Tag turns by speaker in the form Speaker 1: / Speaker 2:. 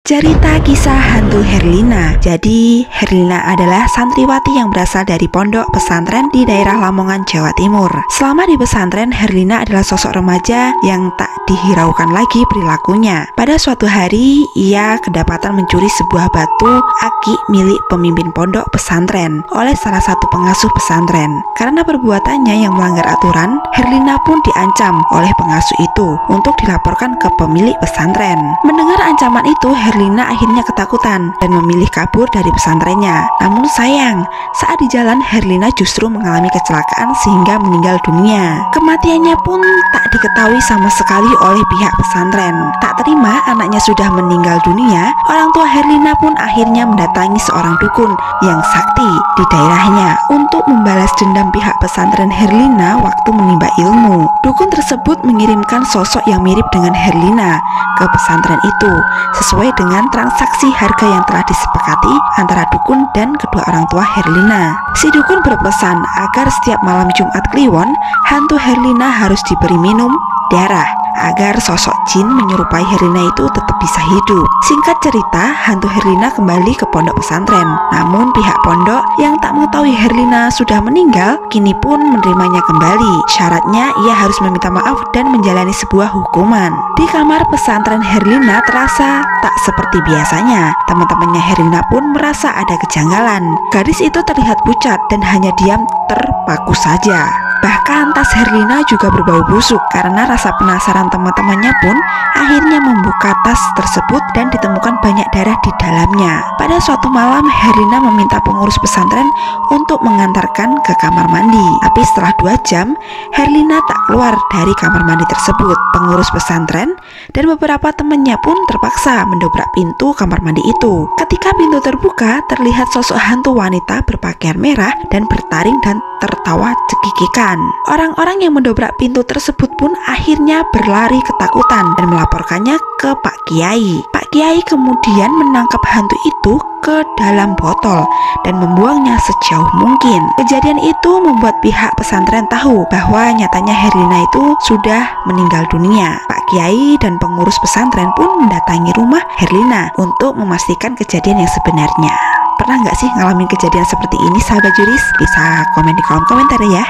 Speaker 1: Cerita kisah hantu Herlina. Jadi, Herlina adalah santriwati yang berasal dari pondok pesantren di daerah Lamongan, Jawa Timur. Selama di pesantren, Herlina adalah sosok remaja yang tak dihiraukan lagi perilakunya. Pada suatu hari, ia kedapatan mencuri sebuah batu akik milik pemimpin pondok pesantren oleh salah satu pengasuh pesantren. Karena perbuatannya yang melanggar aturan, Herlina pun diancam oleh pengasuh itu untuk dilaporkan ke pemilik pesantren. Mendengar ancaman itu, Herlina akhirnya ketakutan dan memilih kabur dari pesantrennya. Namun sayang, saat di jalan Herlina justru mengalami kecelakaan sehingga meninggal dunia. Kematiannya pun tak diketahui sama sekali oleh pihak pesantren. Tak terima anaknya sudah meninggal dunia, orang tua Herlina pun akhirnya mendatangi seorang dukun yang sakti di daerahnya untuk membalas dendam pihak pesantren Herlina waktu menimba ilmu. Dukun tersebut mengirimkan sosok yang mirip dengan Herlina ke pesantren itu sesuai dengan transaksi harga yang telah disepakati antara dukun dan kedua orang tua Herlina. Si dukun berpesan agar setiap malam Jumat Kliwon, hantu Herlina harus diberi minum darah agar sosok jin menyerupai Herlina itu tetap bisa hidup. Singkat cerita, hantu Herlina kembali ke pondok pesantren. Namun pihak pondok yang tak mengetahui Herlina sudah meninggal kini pun menerimanya kembali. Syaratnya ia harus meminta maaf dan menjalani sebuah hukuman. Di kamar pesantren Herlina terasa tak seperti biasanya. Teman-temannya Herlina pun merasa ada kejanggalan. Gadis itu terlihat pucat dan hanya diam terpaku saja. Bahkan tas Herlina juga berbau busuk. Karena rasa penasaran teman-temannya pun akhirnya membuka tas tersebut dan ditemukan banyak darah di dalamnya. Pada suatu malam, Herlina meminta pengurus pesantren untuk mengantarkan ke kamar mandi. Tapi setelah 2 jam, Herlina tak keluar dari kamar mandi tersebut. Pengurus pesantren dan beberapa temannya pun terpaksa mendobrak pintu kamar mandi itu. Ketika pintu terbuka, terlihat sosok hantu wanita berpakaian merah dan bertaring dan tertawa cekikikan. Orang-orang yang mendobrak pintu tersebut pun akhirnya berlari ketakutan dan melaporkannya ke Pak Kiai. Pak Kiai kemudian menangkap hantu itu ke dalam botol dan membuangnya sejauh mungkin. Kejadian itu membuat pihak pesantren tahu bahwa nyatanya Herlina itu sudah meninggal dunia. Pak Kiai dan pengurus pesantren pun mendatangi rumah Herlina untuk memastikan kejadian yang sebenarnya. Pernah nggak sih ngalamin kejadian seperti ini, sahabat juris? Bisa komen di kolom komentar ya.